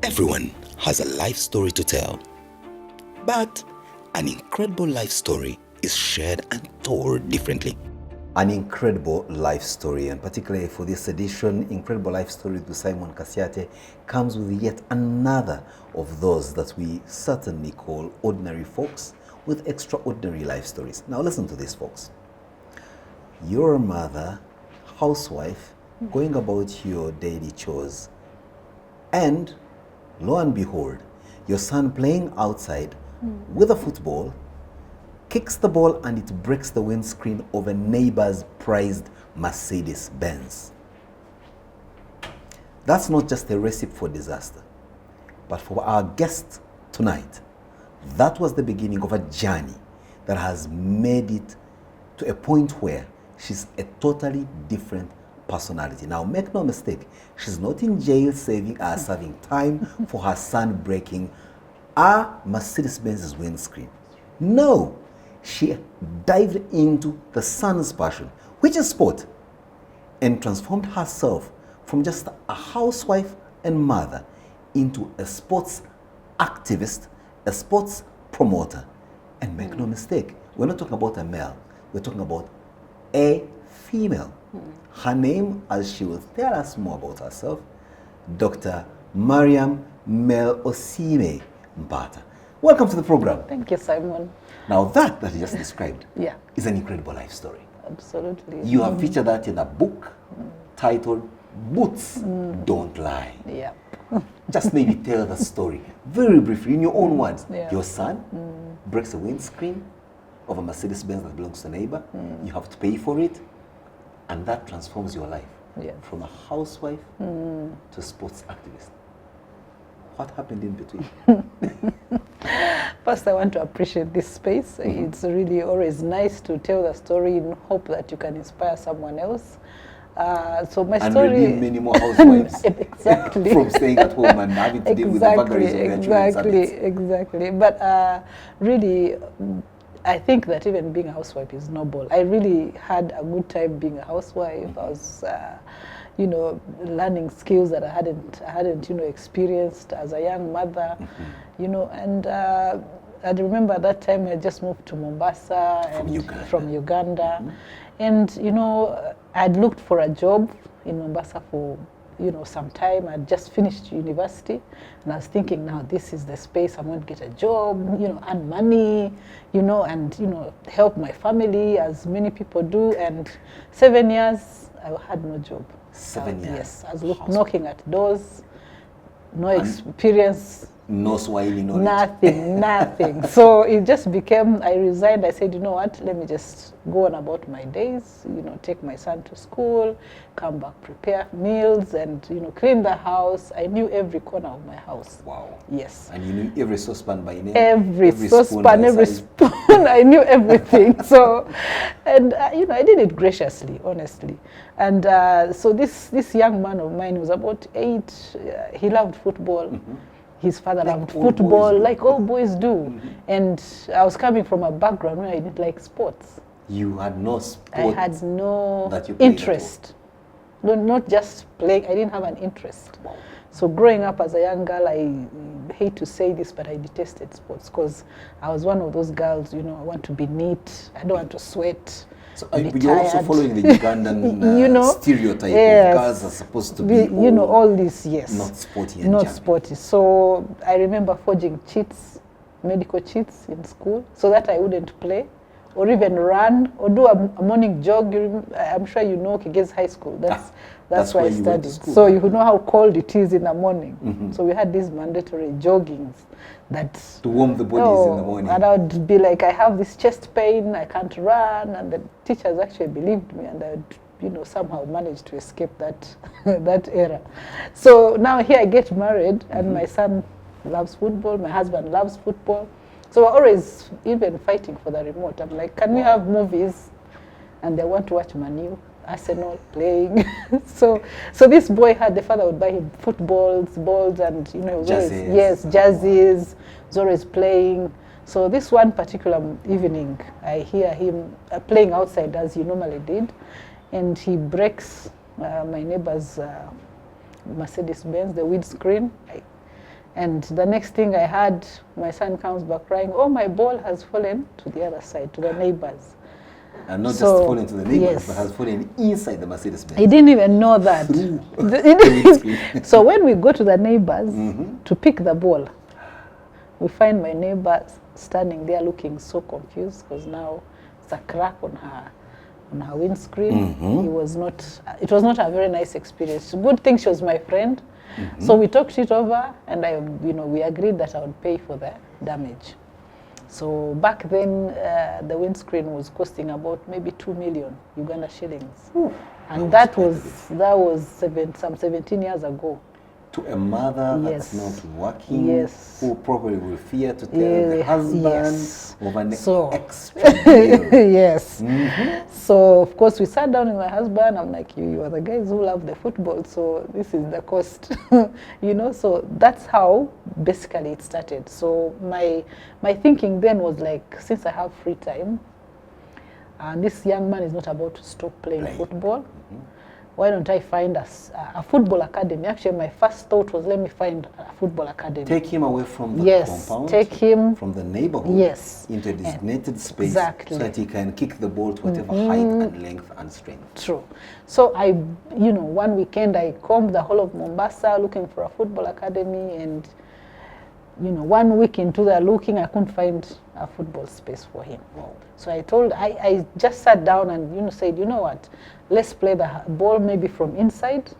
Everyone has a life story to tell, but an incredible life story is shared and told differently. An incredible life story, and particularly for this edition, Incredible Life Story with Simon Kasyate comes with yet another of those that we certainly call ordinary folks with extraordinary life stories. Now listen to this, folks. You're a mother, housewife, going about your daily chores, and lo and behold, your son playing outside with a football, kicks the ball and it breaks the windscreen of a neighbor's prized Mercedes Benz. That's not just a recipe for disaster, but for our guest tonight, that was the beginning of a journey that has made it to a point where she's a totally different personality. Now, make no mistake, she's not in jail serving time for her son breaking a Mercedes Benz's windscreen. No, she dived into the son's passion, which is sport, and transformed herself from just a housewife and mother into a sports activist, a sports promoter. And make no mistake, we're not talking about a male, we're talking about a female. Her name, as she will tell us more about herself, Dr. Mariam Mell'Osiime Mpaata. Welcome to the program. Thank you, Simon. Now that you just described Yeah. is an incredible life story. Absolutely. You have featured that in a book titled Boots Don't Lie. Yeah. Just maybe tell the story very briefly in your own words. Yeah. Your son breaks a windscreen of a Mercedes Benz that belongs to a neighbor. You have to pay for it, and that transforms your life from a housewife to a sports activist. What happened in between? First, I want to appreciate this space. It's really always nice to tell the story in hope that you can inspire someone else. So my and story... redeem many more housewives exactly. from staying at home and having to deal with the vagaries of their children's habits. Exactly. But really, I think that even being a housewife is noble. I really had a good time being a housewife. I was, learning skills that I hadn't, experienced as a young mother, and I remember at that time I just moved to Mombasa from Uganda. And, I'd looked for a job in Mombasa for, some time. I'd just finished university and I was thinking, now this is the space I'm going to get a job, earn money, and, help my family as many people do. And 7 years, I had no job. 7 years? Yes, I was knocking at doors, no experience. No Swahili knowledge. Nothing. So it just became, I resigned. I said, you know what, let me just go on about my days, take my son to school, come back, prepare meals, and, clean the house. I knew every corner of my house. Wow. Yes. And you knew every saucepan by name? Every saucepan, every spoon, I knew everything. So, and, I did it graciously, honestly. And so this young man of mine was about 8. He loved football. His father loved football, like all boys do. And I was coming from a background where I didn't like sports. You had no sport? I had no interest. No, not just playing, I didn't have an interest. Wow. So growing up as a young girl, I hate to say this, but I detested sports because I was one of those girls, I want to be neat, I don't want to sweat. So you're also following the Ugandan stereotype of girls are supposed to be all this, yes. Not sporty. Not sporty. So I remember forging cheats, medical cheats in school, so that I wouldn't play or even run or do a morning jog. I'm sure you know Kigezi High School. That's where I studied. So you know how cold it is in the morning. So we had these mandatory joggings. To warm the bodies in the morning. And I would be like, I have this chest pain, I can't run, and the teachers actually believed me, and I would, somehow manage to escape that that era. So now here I get married, and my son loves football, my husband loves football. So we're always even fighting for the remote. I'm like, can we have movies? And they want to watch Manu, Arsenal playing. so this boy the father would buy him footballs, balls, and jerseys. Was always playing. So this one particular evening, I hear him playing outside as he normally did, and he breaks my neighbor's Mercedes Benz, the windscreen. And the next thing I had, my son comes back crying, oh, my ball has fallen to the other side, to the neighbors. And not just fallen to the neighbors, but has fallen inside the Mercedes Benz. He didn't even know that. So when we go to the neighbors to pick the ball, we find my neighbor standing there looking so confused because now it's a crack on her windscreen. It was not a very nice experience. Good thing she was my friend. So we talked it over, and we agreed that I would pay for the damage. So back then, the windscreen was costing about maybe 2 million Uganda shillings, and that was some 17 years ago. To a mother that's not working, who probably will fear to tell the husband of an extra bill. Yes. So, of course, we sat down with my husband. I'm like, you are the guys who love the football, so this is the cost. So that's how basically it started. So my thinking then was like, since I have free time, and this young man is not about to stop playing football, why don't I find a football academy? Actually, my first thought was, let me find a football academy. Take him away from the compound, take him from the neighborhood into a designated space so that he can kick the ball to whatever height and length and strength. True. So one weekend I combed the whole of Mombasa looking for a football academy, and one week into the looking, I couldn't find a football space for him. Wow. So I just sat down and said, you know what, let's play the ball maybe from inside.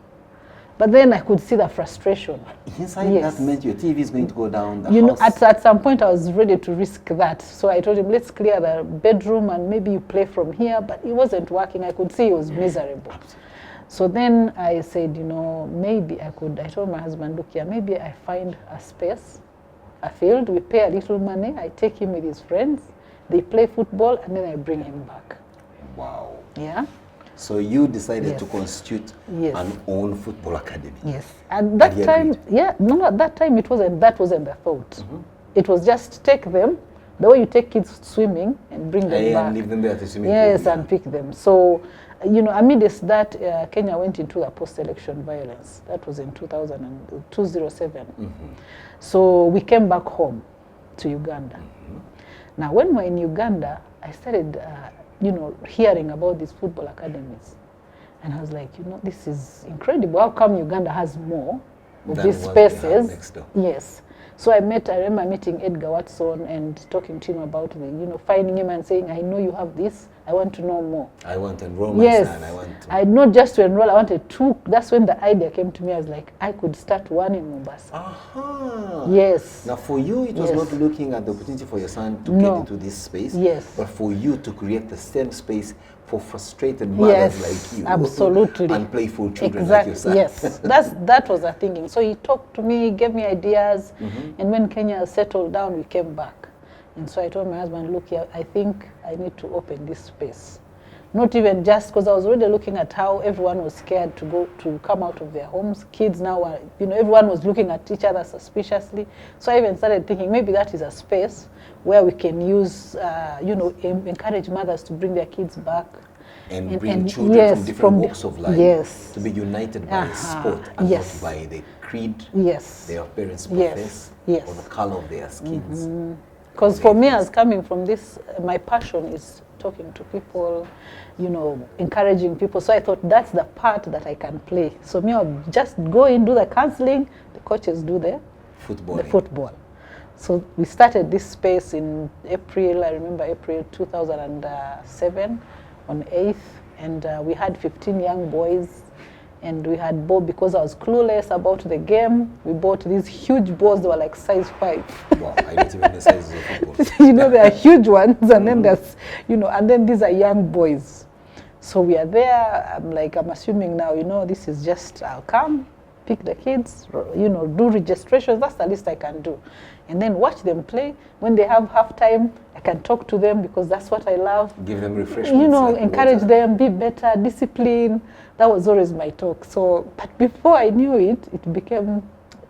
But then I could see the frustration. Inside, that meant your TV is going to go down the house. At some point I was ready to risk that. So I told him, let's clear the bedroom and maybe you play from here. But it wasn't working. I could see he was miserable. Absolutely. So then I said, maybe I told my husband, look here, maybe I find a space, a field, we pay a little money, I take him with his friends, they play football, and then I bring him back. Wow. Yeah. So you decided to constitute an own football academy. Yes. At that time, at that time that wasn't the thought. It was just take them, the way you take kids swimming and bring them back. And leave them there at the swimming pool. And pick them. So, amidst that, Kenya went into the post-election violence. That was in 2007. So we came back home to Uganda. Now, when we're in Uganda, I started, hearing about these football academies. And I was like, this is incredible. How come Uganda has more of these spaces? Yes. So I remember meeting Edgar Watson and talking to him about finding him and saying, I know you have this. I want to know more. I want to enroll my son. I not just to enroll, I wanted two. That's when the idea came to me. I was like, I could start one in Mombasa. Yes. Now for you, it was not looking at the opportunity for your son to get into this space. But for you to create the same space for frustrated mothers like you. Absolutely. And playful children like your son. Yes. That was the thinking. So he talked to me, gave me ideas. And when Kenya settled down, we came back. And so I told my husband, look here, I think I need to open this space. Not even just because I was already looking at how everyone was scared to come out of their homes. Kids now are, everyone was looking at each other suspiciously. So I even started thinking maybe that is a space where we can use, encourage mothers to bring their kids back. And bring children from different walks of life to be united by sport and not by the creed their parents profess or the color of their skins. Because for me, as coming from this, my passion is talking to people, encouraging people. So I thought that's the part that I can play. So me, I'll just go in, do the counseling, the coaches do the football. So we started this space in April, I remember April 2007 on 8th. And we had 15 young boys. And we had bought, because I was clueless about the game, we bought these huge balls that were like size 5. Wow, I don't even know the sizes of football. They are huge ones, and then there's, and then these are young boys. So we are there, I'm assuming now, this is just, I'll come, pick the kids, do registrations, that's the least I can do. And then watch them play. When they have half time, I can talk to them because that's what I love. Give them refreshments. Encourage them, be better, discipline. That was always my talk. So, but before I knew it, it became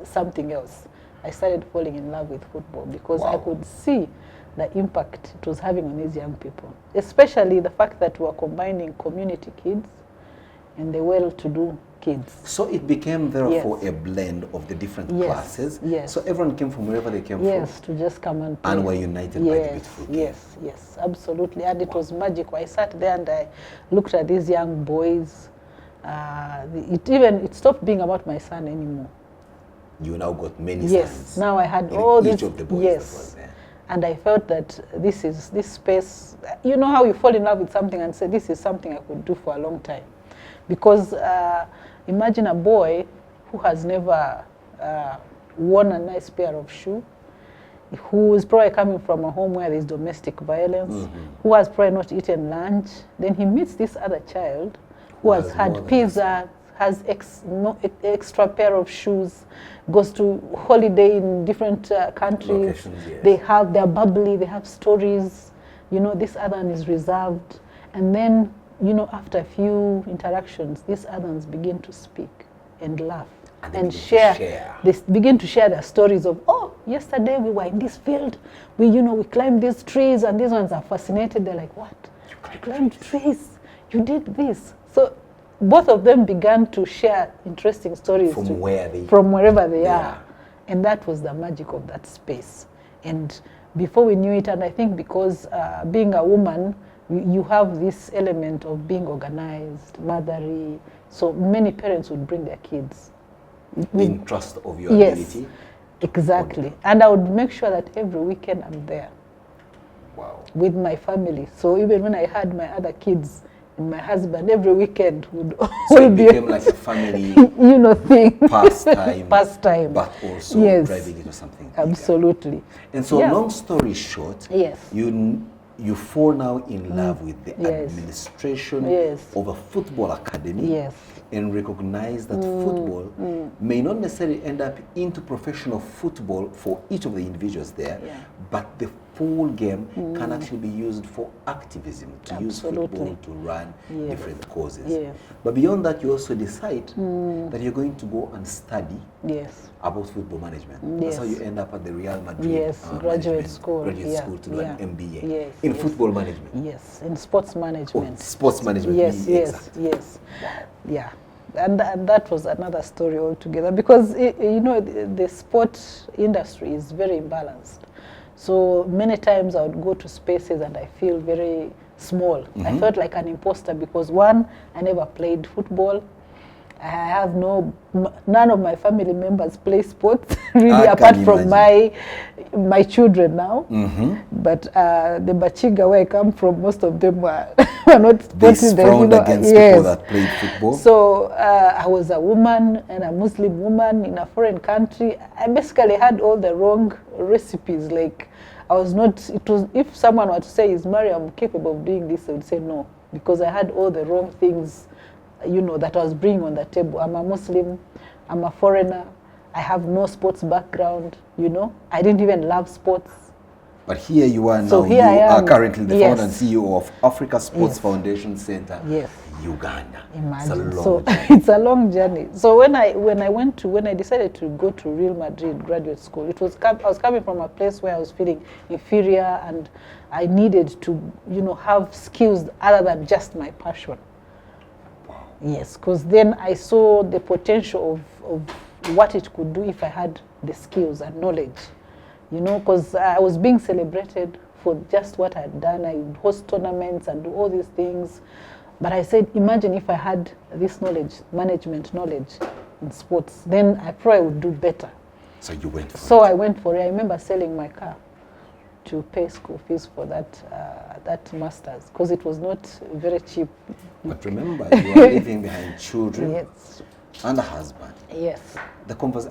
something else. I started falling in love with football because I could see the impact it was having on these young people. Especially the fact that we were combining community kids and the well-to-do kids. So it became therefore Yes. a blend of the different Yes, classes. yes. So everyone came from wherever they came Yes, from. to just come and play. And were united by the beautiful game. Yes, yes, absolutely. And it was magical. I sat there and I looked at these young boys. It stopped being about my son anymore. You now got many Yes, sons. now I had in all each these. of the boys Yes, that was there. and I felt that this space. You know how you fall in love with something and say, this is something I could do for a long time, because imagine a boy who has never worn a nice pair of shoes, who is probably coming from a home where there's domestic violence, who has probably not eaten lunch. Then he meets this other child who has had pizza, has extra pair of shoes, goes to holiday in different countries. Yes. They're bubbly, they have stories. You know, this other one is reserved. And then, you know, after a few interactions, these other ones begin to speak and laugh and share. They begin to share their stories of, oh, yesterday we were in this field, we climbed these trees, and these ones are fascinated. They're like, what? You climbed trees? You did this? So both of them began to share interesting stories from wherever they are. And that was the magic of that space. And before we knew it, and I think because being a woman, you have this element of being organized, motherly. So many parents would bring their kids. In trust of your ability? Exactly. And I would make sure that every weekend I'm there. Wow. With my family. So even when I had my other kids and my husband, every weekend would it became like a family thing. Pastime. But also driving into something bigger. Absolutely. And so long story short, you fall now in love with the administration of a football academy and recognize that football may not necessarily end up into professional football for each of the individuals there, but the full game can actually be used for activism, to use football to run different causes. But beyond that, you also decide that you're going to go and study about football management. That's how you end up at the Real Madrid graduate school to do an MBA in football management. Yes, in sports management. Sports management. Yes. Yeah. And that was another story altogether, because the sport industry is very imbalanced. So many times I would go to spaces and I feel very small. I felt like an imposter because, one, I never played football. I have none of my family members play sports really, apart from my children now. But the Bachiga where I come from, most of them were not sporting. They frowned against people that played football. So I was a woman and a Muslim woman in a foreign country. I basically had all the wrong recipes. Like, I was not. If someone were to say, "Is Mariam capable of doing this?" I would say no, because I had all the wrong things, that I was bringing on the table. I'm a Muslim, I'm a foreigner, I have no sports background, I didn't even love sports. But here you are now, so you are currently the founder and CEO of Africa Sports Foundation Center, Uganda. Imagine. It's a long journey. So when I decided to go to Real Madrid graduate school, I was coming from a place where I was feeling inferior, and I needed to, have skills other than just my passion. Yes, because then I saw the potential of what it could do if I had the skills and knowledge. Because I was being celebrated for just what I had done. I would host tournaments and do all these things. But I said, imagine if I had this knowledge, management knowledge in sports, then I probably would do better. So you went for it? So I went for it. I remember selling my car to pay school fees for that master's, because it was not very cheap. But remember, you are leaving behind children and a husband. Yes.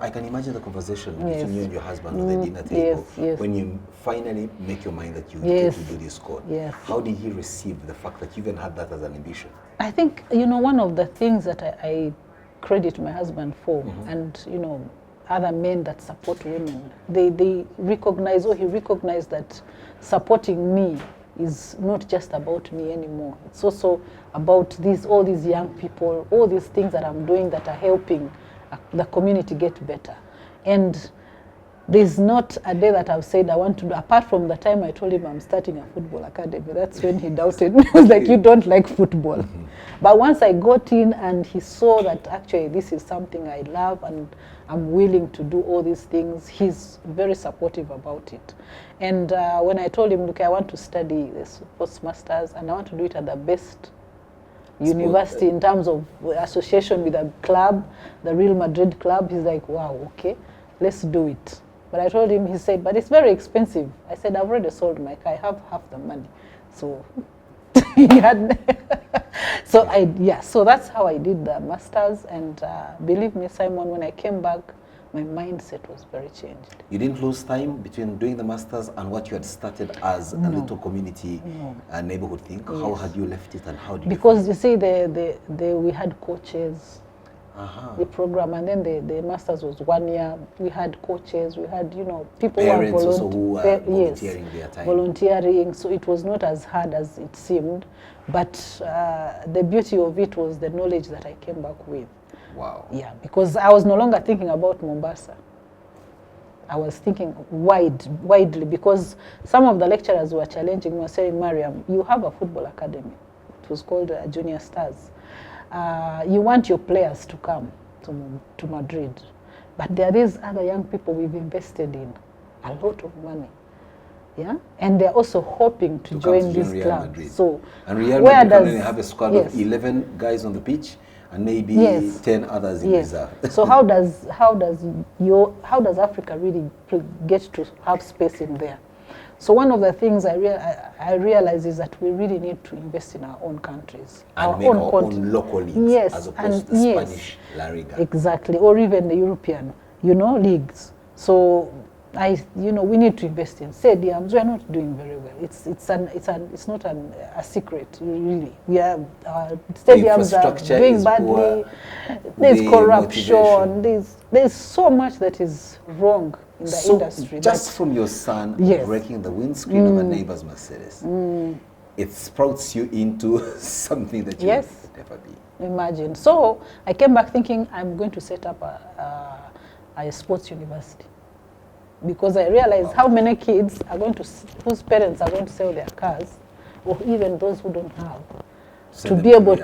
I can imagine the conversation between you and your husband on the dinner table when you finally make your mind that you get to do this course. Yes. How did he receive the fact that you even had that as an ambition? I think, one of the things that I credit my husband for, and, other men that support women, they recognize, he recognized that supporting me is not just about me anymore. It's also about all these young people, all these things that I'm doing that are helping the community get better. And There's not a day that I've said I want to do, apart from the time I told him I'm starting a football academy. That's when he doubted me. He was like, you don't like football. But once I got in and he saw that actually this is something I love and I'm willing to do all these things, he's very supportive about it. And when I told him, look, I want to study this postmasters and I want to do it at the best university in terms of association with a club, the Real Madrid club, he's like, wow, okay, let's do it. But I told him, he said, but it's very expensive. I said, I've already sold my car, I have half the money. So he had so that's how I did the masters. And believe me, Simon, when I came back, my mindset was very changed. You didn't lose time between doing the masters and what you had started as a little community neighborhood thing? Yes. How had you left it and how did because you see, we had coaches. The program, and then the masters was 1 year. We had coaches, we had, you know, people parents who were volunteering their time. Volunteering, so it was not as hard as it seemed, but the beauty of it was the knowledge that I came back with. Wow. Yeah, because I was no longer thinking about Mombasa. I was thinking widely, because some of the lecturers were challenging me, were saying, Mariam, you have a football academy. It was called Junior Stars. You want your players to come to Madrid, but there are these other young people we've invested in a lot of money, yeah, and they're also hoping to join this club. So, and Real Madrid can only have a squad of 11 guys on the pitch and maybe 10 others in reserve. So how does Africa really get to have space in there? So one of the things I realize is that we really need to invest in our own countries. And make our own local leagues, as opposed to the Spanish La Liga. Exactly, or even the European, leagues. So we need to invest in stadiums. We are not doing very well. It's not a secret, really. We are stadiums are doing badly. There's corruption. There's so much that is wrong in the industry. Just from your son breaking the windscreen of a neighbor's Mercedes, it sprouts you into something that you would never be. Imagine. So I came back thinking I'm going to set up a sports university, because I realized how many kids are whose parents are going to sell their cars, or even those who don't have, to be able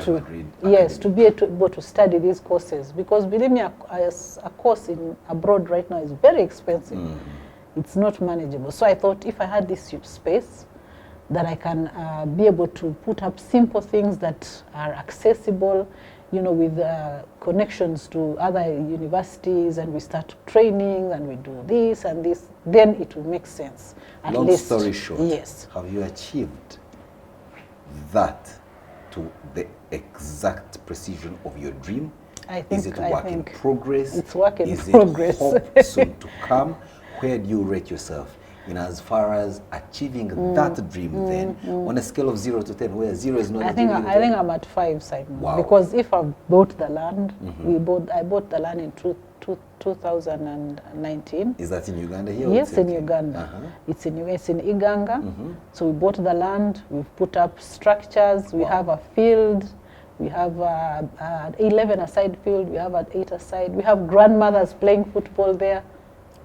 to study these courses. Because believe me, a course abroad right now is very expensive. It's not manageable. So I thought, if I had this space, that I can be able to put up simple things that are accessible, with connections to other universities, and we start training and we do this and this, then it will make sense. Long story short, have you achieved that to the exact precision of your dream? Is it work in progress? It's work in progress. Is it hope soon to come? Where do you rate yourself in as far as achieving that dream then, on a scale of 0 to 10, where 0 is not I think I'm at 5, Simon. Wow. Because if I bought the land, I bought the land in 2019. Is that in Uganda here? Yes, in Uganda. It's in Iganga. So we bought the land, we've put up structures, we have a field, we have 11-a-side field, we have an 8-a-side. We have grandmothers playing football there.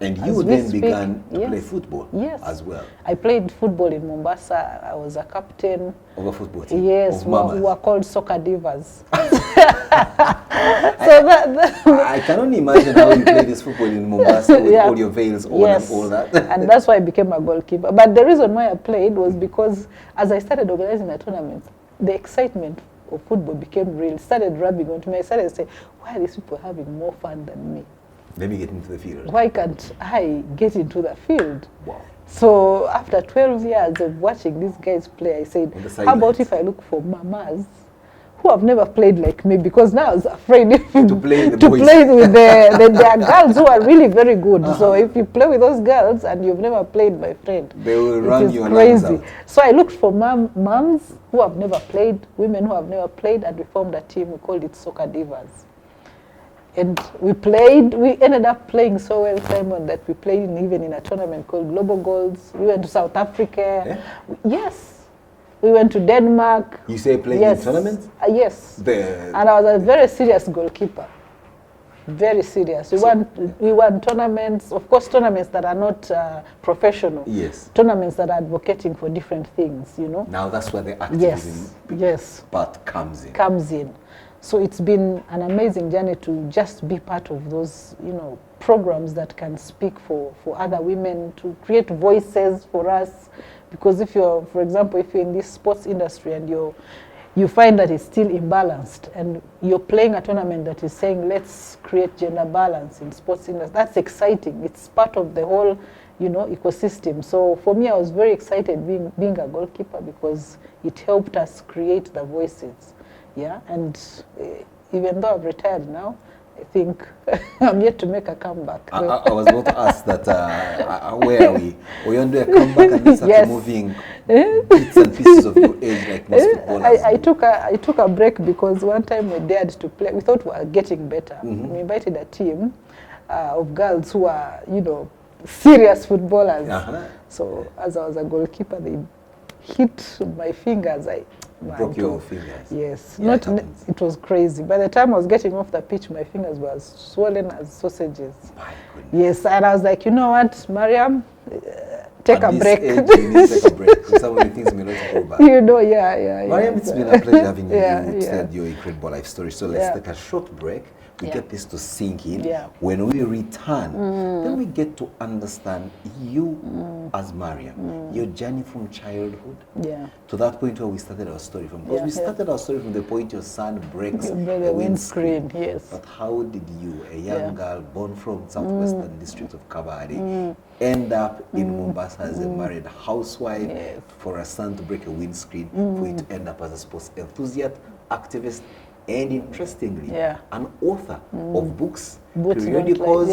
And you then began to play football as well. I played football in Mombasa. I was a captain of a football team. Yes, we were called soccer divas. I can only imagine how you played this football in Mombasa with all your veils on and all that. And that's why I became a goalkeeper. But the reason why I played was because as I started organizing the tournaments, the excitement of football became real. It started rubbing onto me. I started saying, why are these people having more fun than me? Let me get into the field. Why can't I get into the field? Wow. So after 12 years of watching these guys play, I said, how about if I look for mamas who have never played like me? Because now I was afraid to play with there are girls who are really very good. So if you play with those girls and you've never played, my friend, they will run your crazy. Out. So I looked for moms who have never played, women who have never played, and we formed a team. We called it Soccer Divas. And we ended up playing so well, Simon, that we played even in a tournament called Global Goals. We went to South Africa. Yes. We went to Denmark. You say playing in tournaments? Yes. And I was a very serious goalkeeper. very serious. We won tournaments, of course, tournaments that are not professional. Yes. Tournaments that are advocating for different things, you know. Now that's where the activism part comes in. So it's been an amazing journey to just be part of those, you know, programs that can speak for other women, to create voices for us. Because if you're, for example, if you're in this sports industry and you find that it's still imbalanced, and you're playing a tournament that is saying, let's create gender balance in sports industry, that's exciting. It's part of the whole, you know, ecosystem. So for me, I was very excited being a goalkeeper, because it helped us create the voices. Yeah, and even though I've retired now, I think I'm yet to make a comeback. I was about to ask that, where are we? We're going to do a comeback and then start moving bits and pieces of your age like most footballers. I took a break because one time we dared to play. We thought we were getting better. We invited a team of girls who are, you know, serious footballers. So as I was a goalkeeper, they hit my fingers. Broke your fingers? Yes. Yeah, it was crazy. By the time I was getting off the pitch, my fingers were swollen as sausages. My goodness. Yes, and I was like, you know what, Mariam, take a break. You need to take a break, because some of the things may not go back. You know, yeah. Mariam, it's been a pleasure having you. You said your incredible life story. So let's take a short break. We get this to sink in. When we return, then we get to understand you as Mariam, your journey from childhood to that point where we started our story from. Because we started our story from the point your son breaks the windscreen. Yes. But how did you, a young girl born from southwestern district of Kabale, end up in Mombasa as a married housewife, for a son to break a windscreen, for you to end up as a sports enthusiast, activist, and interestingly, an author of books, periodicals,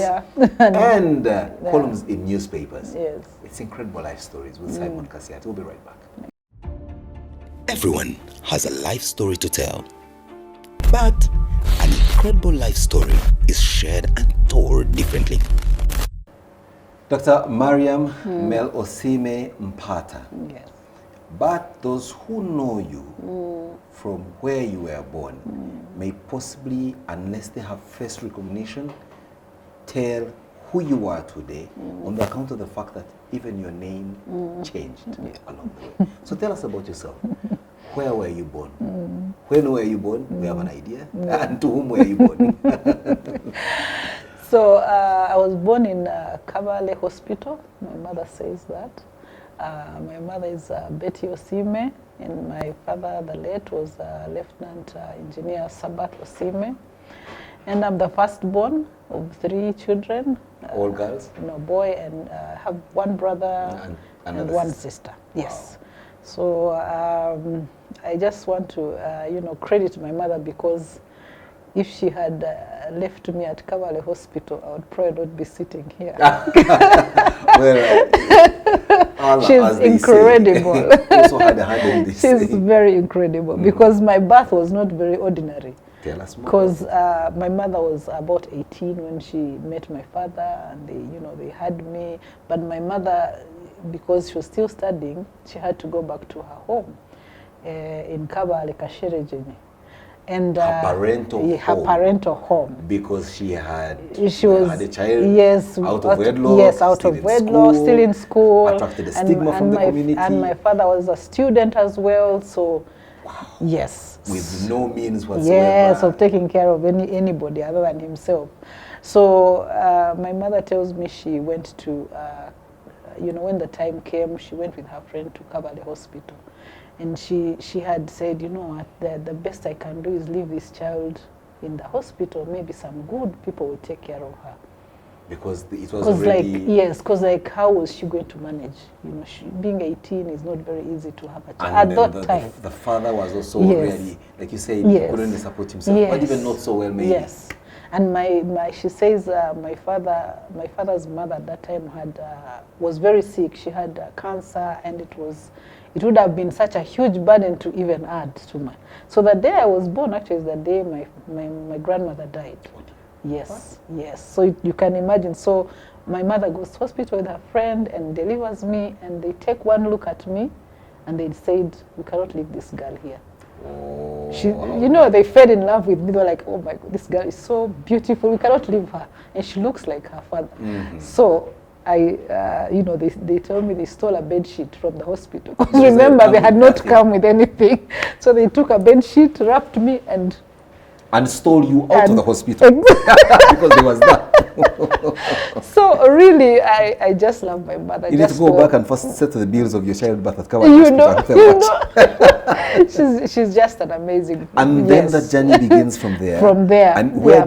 and columns in newspapers. Yes. It's incredible life stories with Simon Kasyate. We'll be right back. Everyone has a life story to tell, but an incredible life story is shared and told differently. Dr. Mariam Mell'Osiime Mpaata. Yes. But those who know you from where you were born may possibly, unless they have face recognition, tell who you are today on the account of the fact that even your name changed along the way. So tell us about yourself. Where were you born? When were you born? We have an idea. And to whom were you born? So I was born in Kabale Hospital. My mother says that. My mother is Betty Osiime, and my father, the late, was Lieutenant Engineer Sabat Osiime. And I'm the firstborn of 3 children. All girls? No, boy, and I have one brother and one sister. Yes. Wow. So I just want to, credit my mother, because if she had left me at Kabale Hospital, I would probably not be sitting here. Well, she's incredible. Also had a hand in this. She's very incredible, because my birth was not very ordinary. Tell us more. Because my mother was about 18 when she met my father, and they had me. But my mother, because she was still studying, she had to go back to her home in Kabale Kasherejenye. And her parental home. Because she had had a child out of wedlock. Yes, out of wedlock, still in school. Attracted a stigma from the community. And my father was a student as well, so yes. With no means whatsoever. Yes, of taking care of anybody other than himself. So my mother tells me she went to, when the time came, she went with her friend to Kabale Hospital. And she had said, you know what, the best I can do is leave this child in the hospital. Maybe some good people will take care of her. Because it was already... because how was she going to manage? Being 18 is not very easy to have a child. At that time. The father was also really, like you said, he couldn't support himself, but even not so well maybe. Yes. And she says my father's mother at that time was very sick. She had cancer, and it would have been such a huge burden to even add to my. So the day I was born actually is the day my grandmother died. Yes, yes. So you can imagine. So my mother goes to hospital with her friend and delivers me, and they take one look at me, and they said, "We cannot leave this girl here." She, you know, they fell in love with me. They were like, oh my God, this girl is so beautiful. We cannot leave her. And she looks like her father. So you know, they told me they stole a bed sheet from the hospital. Because remember, they had not come with anything. So they took a bed sheet, wrapped me, and stole you out of the hospital. Because there was that. So really, I just love my mother. You need to go back and first settle the bills of your childbirth at Kawa hospital. She's just an amazing. And then the journey begins from there. From there. And where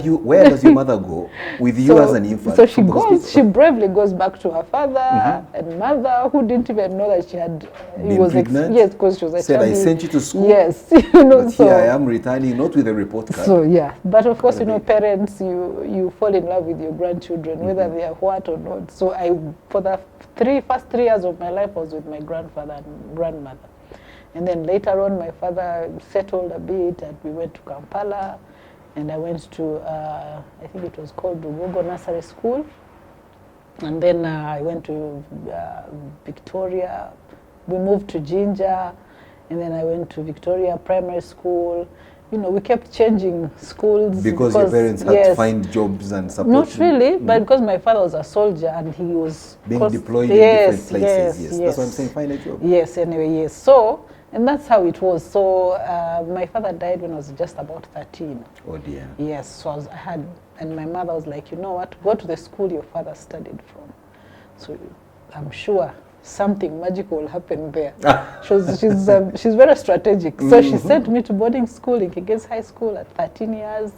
does your mother go with you as an infant? So she bravely goes back to her father and mother, who didn't even know that she had been pregnant. Yes, because she was a said, I sent you to school. Yes, you know. But here I am returning, not with a report card. So yeah, but of course, you know, parents, you fall in love with your grandchildren, whether they are what or not. So for the first 3 years of my life, I was with my grandfather and grandmother. And then later on, my father settled a bit, and we went to Kampala, and I went to, I think it was called Rugogo Nursery School. And then I went to Victoria. We moved to Jinja, and then I went to Victoria Primary School. You know, we kept changing schools. Because your parents had to find jobs and support. Not really, but because my father was a soldier and he was being deployed in different places. Yes. That's what I'm saying, find a job. Yes, anyway, yes. So, and that's how it was. So, my father died when I was just about 13. Oh dear. Yes, so and my mother was like, you know what, go to the school your father studied from. So, I'm sure something magical will happen there. She's very strategic. So she sent me to boarding school in Kigezi High School at 13 years.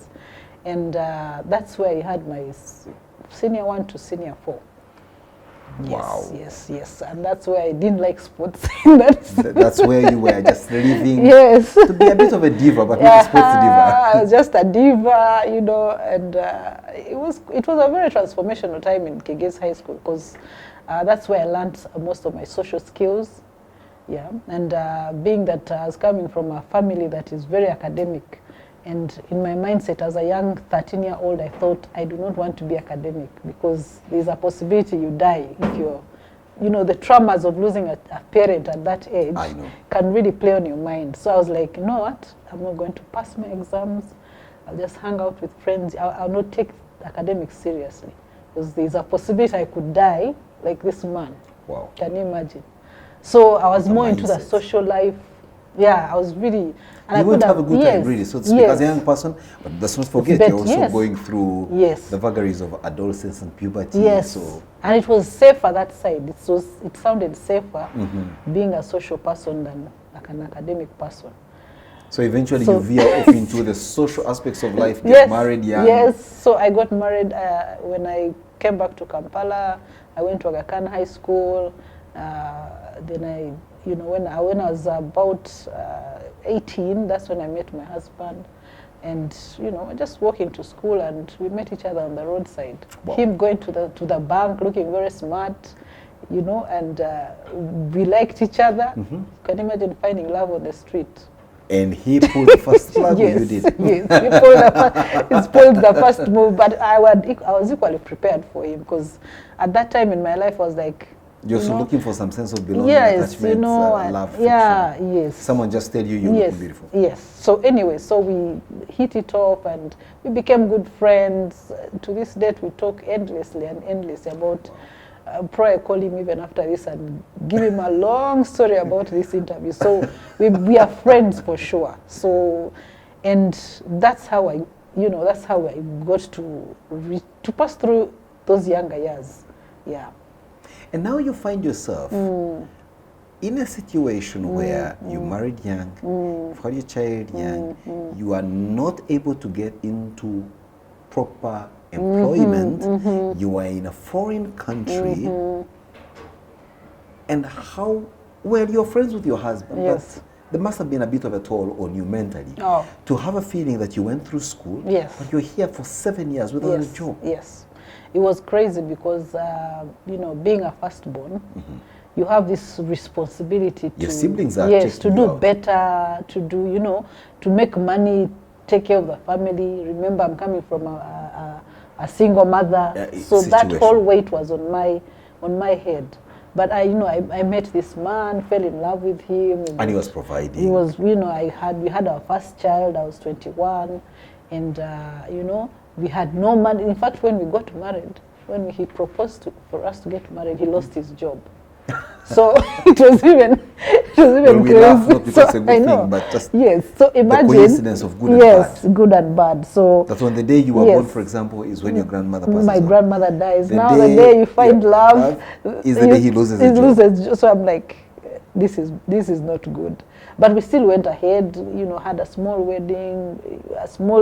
And that's where I had my senior 1 to senior 4. Wow. Yes. And that's where I didn't like sports. That's where you were just living to be a bit of a diva, but not a sports diva. I was just a diva, you know, and it was a very transformational time in Kigezi High School, because that's where I learned most of my social skills. Yeah, and being that I was coming from a family that is very academic, and in my mindset as a young 13-year-old, I thought I do not want to be academic, because there's a possibility you die if you're, you know, the traumas of losing a parent at that age can really play on your mind. So I was like, you know what, I'm not going to pass my exams. I'll just hang out with friends. I'll not take academics seriously, because there's a possibility I could die like this man. Wow. Can you imagine? So I was more into the social life. Yeah, I was really... And you went to have a good time, really, so to speak, as a young person, but let's not forget, you're also going through the vagaries of adolescence and puberty. Yes, so. And it was safer that side. It sounded safer being a social person than like an academic person. So eventually you veer off into the social aspects of life, get married young. Yes, so I got married when I came back to Kampala. I went to Aga Khan High School. Then when I was about 18, that's when I met my husband. And, you know, just walking to school, and we met each other on the roadside. Wow. Him going to the bank, looking very smart, you know, and we liked each other. You can imagine finding love on the street. And he pulled the first love. Yes, you did. Yes, he pulled the first move, but I was equally prepared for him, because at that time in my life I was like, you're also looking for some sense of belonging, yes, attachment, you know, love, fiction. Yeah, yes. Someone just tell you look beautiful. Yes. So anyway, so we hit it off and we became good friends. To this date, we talk endlessly about. Probably call him even after this and give him a long story about this interview. So we are friends for sure. So, and that's how I got to pass through those younger years. Yeah. And now you find yourself in a situation where you married young, you've had your child young, you are not able to get into proper employment, you are in a foreign country, and you're friends with your husband, but there must have been a bit of a toll on you mentally to have a feeling that you went through school, but you're here for 7 years without a job. Yes. It was crazy because, you know, being a firstborn, you have this responsibility to... Your siblings are to do better, to do, you know, to make money, take care of the family. Remember, I'm coming from a single mother, so that whole weight was on my head. But I met this man, fell in love with him. And he was providing. He was, we had our first child. I was 21, and we had no money. In fact, when we got married, when he proposed for us to get married, he lost his job. So it was even well, we crazy. laugh not because it's a good I know. thing, but just yes. So imagine the coincidence of good and yes, bad. good and bad. So That's when the day you were born, for example, is when your grandmother passes my on. grandmother dies. The Now the day you find yeah, love is the day he loses his job. So I'm like, this is not good. But we still went ahead. Had a small wedding.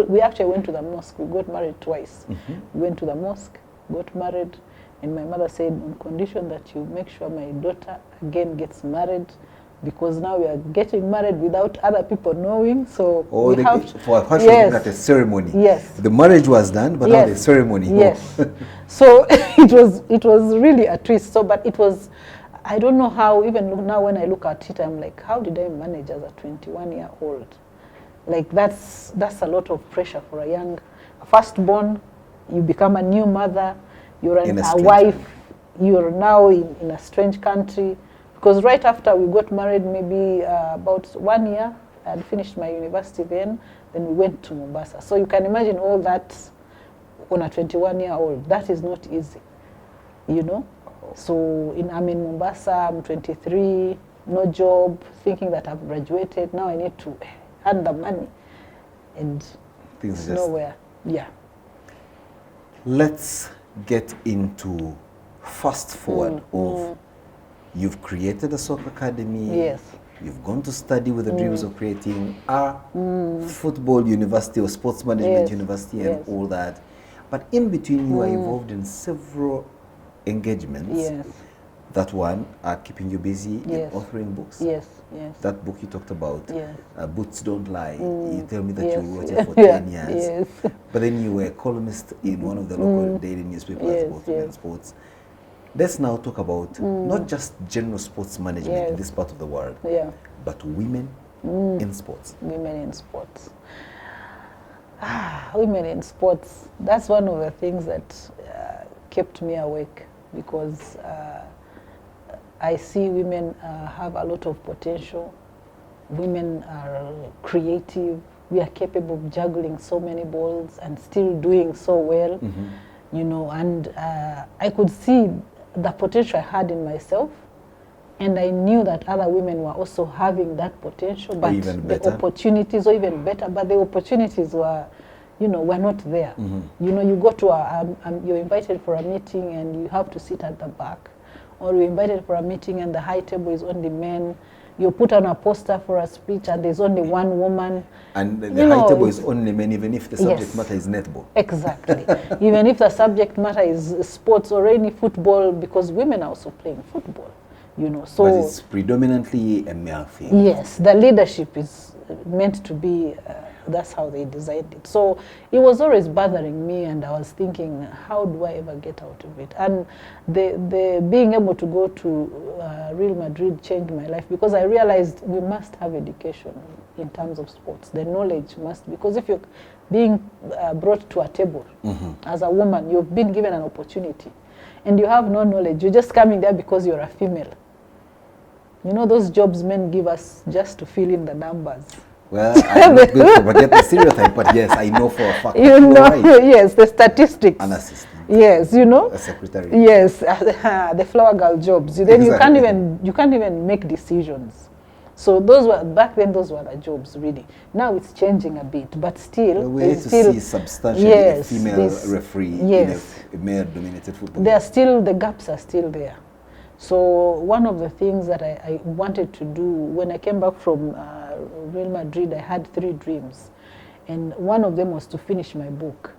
We actually went to the mosque. We got married twice. We went to the mosque, got married. And my mother said, on condition that you make sure my daughter again gets married, because now we are getting married without other people knowing. So we have for at a ceremony. Yes. The marriage was done, but now the ceremony. Yes. So it was really a twist. So, but it was, I don't know how. Even now when I look at it, I'm like, how did I manage as a 21-year-old? Like that's a lot of pressure for a young firstborn. You become a new mother. You're a wife, you're now in a strange country. Because right after we got married, maybe about 1 year, I had finished my university then we went to Mombasa. So you can imagine all that on a 21-year-old. That is not easy, So I'm in Mombasa, I'm 23, no job, thinking that I've graduated. Now I need to earn the money. And things nowhere, yeah. Let's get into fast forward of you've created a soccer academy. Yes. You've gone to study with the dreams of creating a football university or sports management university and all that. But in between, you are involved in several engagements. Yes. That one are keeping you busy in authoring books. Yes, yes. That book you talked about, yes. Boots Don't Lie. You tell me that you wrote it for 10 years. Yes. But then you were a columnist in one of the local daily newspapers, both in sports. Let's now talk about not just general sports management in this part of the world, but women in sports. Women in sports. Women in sports. That's one of the things that kept me awake, because I see women have a lot of potential. Women are creative. We are capable of juggling so many balls and still doing so well, and I could see the potential I had in myself, and I knew that other women were also having that potential, but the opportunities, or even better, but the opportunities were, were not there. You go to you're invited for a meeting and you have to sit at the back, or you're invited for a meeting and the high table is only men. You put on a poster for a speech and there's only one woman. And the high table is only men, even if the subject matter is netball. Exactly. Even if the subject matter is sports or any football, because women are also playing football, So, but it's predominantly a male thing. Yes, the leadership is meant to be, that's how they designed it. So it was always bothering me, and I was thinking, how do I ever get out of it? And the being able to go to Real Madrid changed my life, because I realized we must have education in terms of sports. The knowledge must, because if you're being brought to a table as a woman, you've been given an opportunity, and you have no knowledge. You're just coming there because you're a female. Those jobs men give us just to fill in the numbers. Well, I'm not going to forget the stereotype, but yes, I know for a fact. Right. Yes, the statistics. An assistant. Yes, a secretary. Yes, the flower girl jobs. Then you can't even make decisions. So back then those were the jobs really. Now it's changing a bit, but still. Well, we need to see substantially a female referee in a male-dominated football. The gaps are still there. So one of the things that I wanted to do when I came back from Real Madrid, I had 3 dreams. And one of them was to finish my book.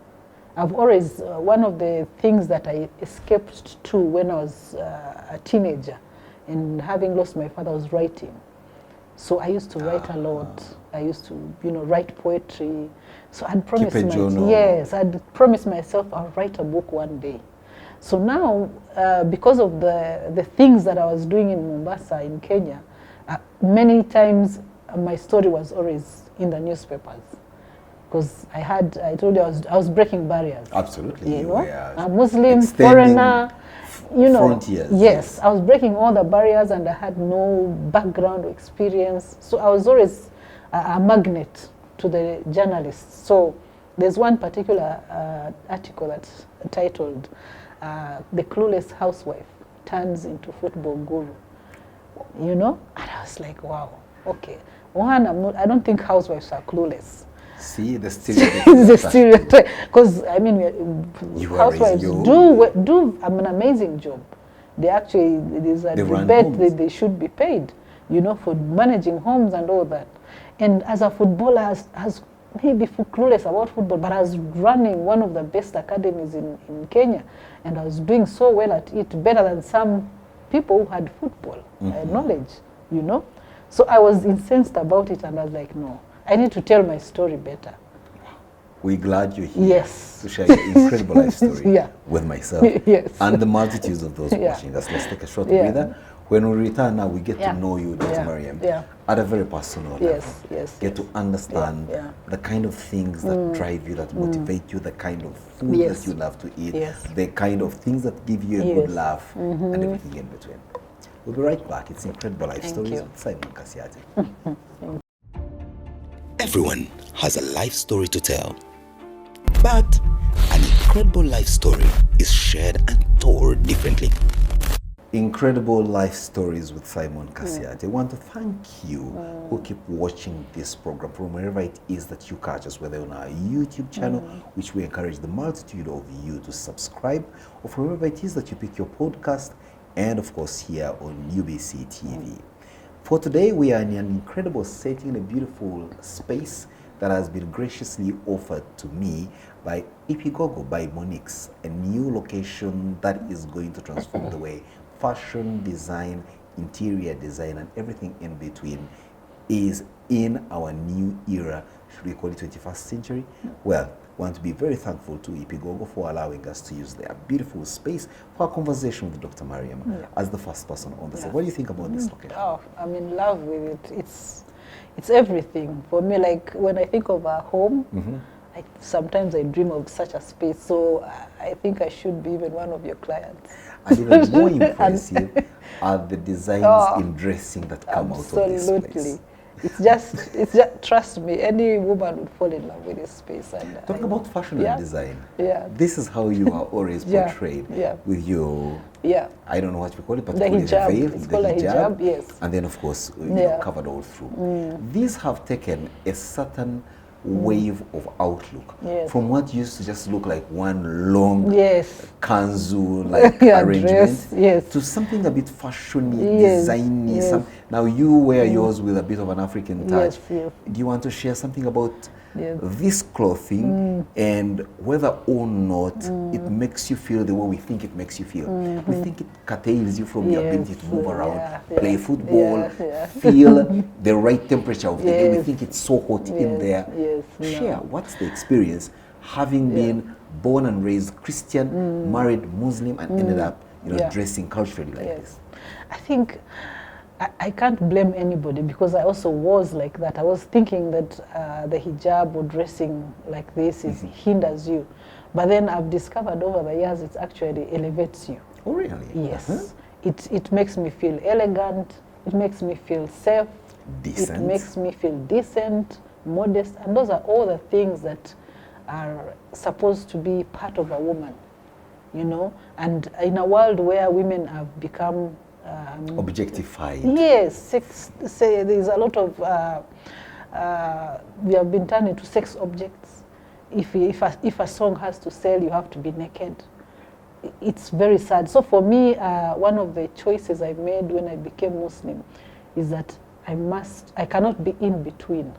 I've always, one of the things that I escaped to when I was a teenager, and having lost my father, was writing. So I used to write a lot. I used to, write poetry. So I'd promised I'd promised myself I'll write a book one day. So now, because of the things that I was doing in Mombasa, in Kenya, many times my story was always in the newspapers. Because I told you I was breaking barriers. Absolutely. A Muslim, foreigner, you know, frontiers. yes, I was breaking all the barriers, and I had no background or experience. So I was always a magnet to the journalists. So there's one particular article that's titled "The Clueless Housewife Turns into Football Guru." You know, and I was like, wow, okay. One, I don't think housewives are clueless. See, the stereotype. The stereotype, because I mean, housewives do an amazing job. They actually, there's a debate that they should be paid, you know, for managing homes and all that. And as a footballer, as maybe clueless about football, but I was running one of the best academies in Kenya, and I was doing so well at it, better than some people who had football knowledge, you know. So I was incensed about it, and I was like, no, I need to tell my story better. We're glad you're here yes. to share your incredible life story yeah. with myself yes. and the multitudes of those watching us. Let's take a short breather. When we return now, we get to know you, Dr. Mariam, at a very personal level. Get to understand the kind of things that drive you, that motivate you, the kind of food that you love to eat, the kind of things that give you a good laugh, and everything in between. We'll be right back. It's Incredible Life Stories with Simon Kasyate. Everyone has a life story to tell, but an incredible life story is shared and told differently. Incredible Life Stories with Simon Kasyate. I want to thank you who keep watching this program from wherever it is that you catch us, whether on our YouTube channel, which we encourage the multitude of you to subscribe, or from wherever it is that you pick your podcast, and of course here on UBC TV. For today, we are in an incredible setting, a beautiful space that has been graciously offered to me by Ipigogo, by Monix, a new location that is going to transform the way fashion, design, interior design, and everything in between is in our new era. Should we call it 21st century? Well, I want to be very thankful to Ipigogo for allowing us to use their beautiful space for a conversation with Dr. Mariam as the first person on the set. What do you think about this location? Oh, I'm in love with it. It's everything for me. Like when I think of a home, sometimes I dream of such a space. So I think I should be even one of your clients. And even more impressive are the designs in dressing that come out of this place. It's just, trust me, any woman would fall in love with this space. And talking about fashion and design, this is how you are always portrayed with your, I don't know what we call it, but the hijab. Veil, it's called a hijab, yes. And then of course, you're covered all through. These have taken a certain wave of outlook from what used to just look like one long kanzu like arrangement to something a bit fashiony, designy. Now you wear yours with a bit of an African touch. Do you want to share something about this clothing and whether or not it makes you feel the way we think it makes you feel? We think it curtails you from your ability to move around, play football, feel the right temperature of the day. We think it's so hot in there. Share, what's the experience having been born and raised Christian, married Muslim, and ended up dressing culturally like this? I think I can't blame anybody because I also was like that. I was thinking that the hijab or dressing like this hinders you. But then I've discovered over the years it actually elevates you. Oh, really? Yes. It makes me feel elegant. It makes me feel safe. Decent. It makes me feel decent, modest. And those are all the things that are supposed to be part of a woman, you know. And in a world where women have become objectified. Yes, there's a lot of, we have been turned into sex objects. If a song has to sell, you have to be naked. It's very sad. So for me, one of the choices I made when I became Muslim is that I cannot be in between.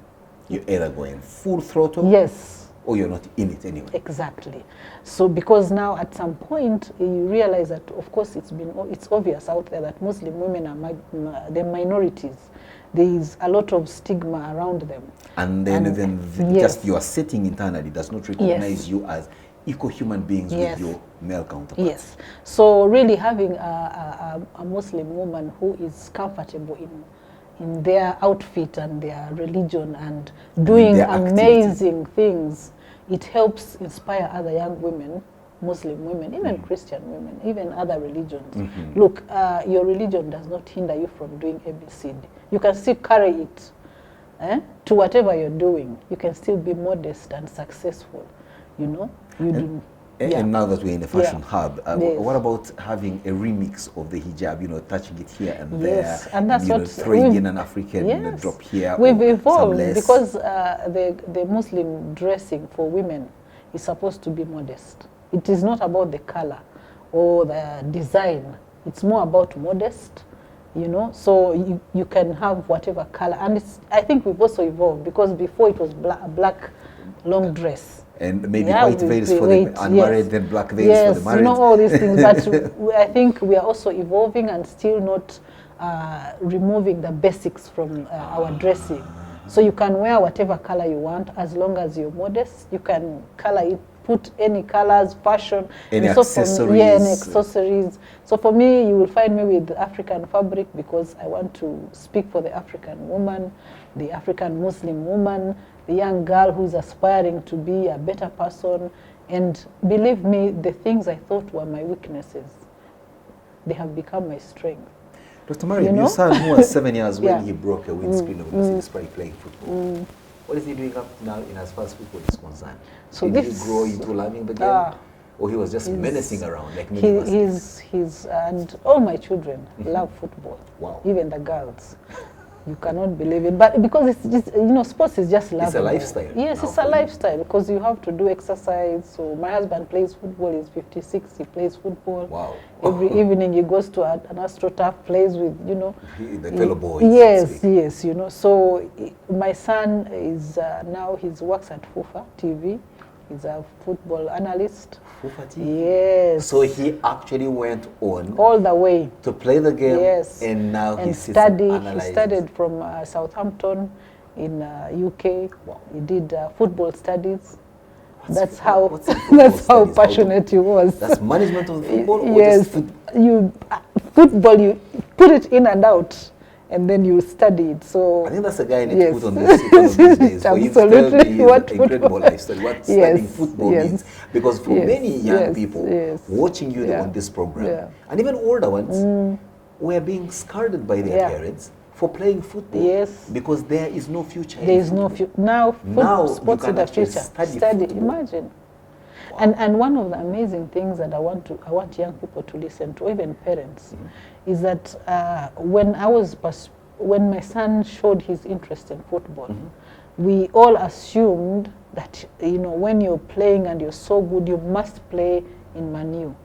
You're either going full throttle. Yes. Or you're not in it anyway. Exactly. So because now at some point you realize that of course it's obvious out there that Muslim women are the minorities. There is a lot of stigma around them. And then just your setting internally does not recognize you as equal human beings with your male counterparts. Yes. So really having a Muslim woman who is comfortable in their outfit and their religion and doing amazing things, it helps inspire other young women Muslim women, even Christian women, even other religions. Look, your religion does not hinder you from doing ABCD. You can still carry it to whatever you're doing. You can still be modest and successful, you know. And now that we're in the fashion hub, what about having a remix of the hijab, you know, touching it here and there, and that's what throwing in an African drop here? We've evolved because the Muslim dressing for women is supposed to be modest. It is not about the color or the design. It's more about modest, you know. So you can have whatever color, and I think we've also evolved because before it was a black long dress. And maybe white veils for the unmarried, then black veils for the married. Yes, you know, all these things. But I think we are also evolving and still not removing the basics from our dressing. So you can wear whatever color you want as long as you're modest. You can color it, put any colors, fashion. Any accessories. Any accessories. So for me, you will find me with African fabric because I want to speak for the African woman, the African Muslim woman, the young girl who's aspiring to be a better person. And believe me, the things I thought were my weaknesses, they have become my strength. Dr. Mariam, your son who was 7 years when he broke a windscreen of Mercedes Benz playing football. What is he doing up now in as far as football is concerned? So did he grow into loving the game? Or he was just menacing around like many and all my children love football. Wow. Even the girls. You cannot believe it. But because it's just, you know, sports is just lovable. It's a lifestyle. Yes, it's a lifestyle because you have to do exercise. So my husband plays football, he's 56, he plays football. Wow. Every evening he goes to an AstroTurf, plays with, you know. The fellow boys. Yes, you know. So my son is now, he works at FUFA TV. He's a football analyst. FUFA TV? Yes. So he actually went on all the way to play the game. Yes. And now he studied from Southampton in UK. Wow. He did football studies. That's how passionate he was. That's management of football? Yes. Football, you put it in and out. And then you study it. So I think that's the guy I need to put on this these days. Absolutely. What incredible lifestyle. What studying football means. Because for many young people watching you on this program, and even older ones, were being scarred by their parents for playing football. Yes. Because there is no future. There is no future. Now sports in the future. Study. Imagine. Wow. And one of the amazing things that I want young people to listen to, even parents, is that when my son showed his interest in football, we all assumed that, you know, when you're playing and you're so good, you must play in Man U.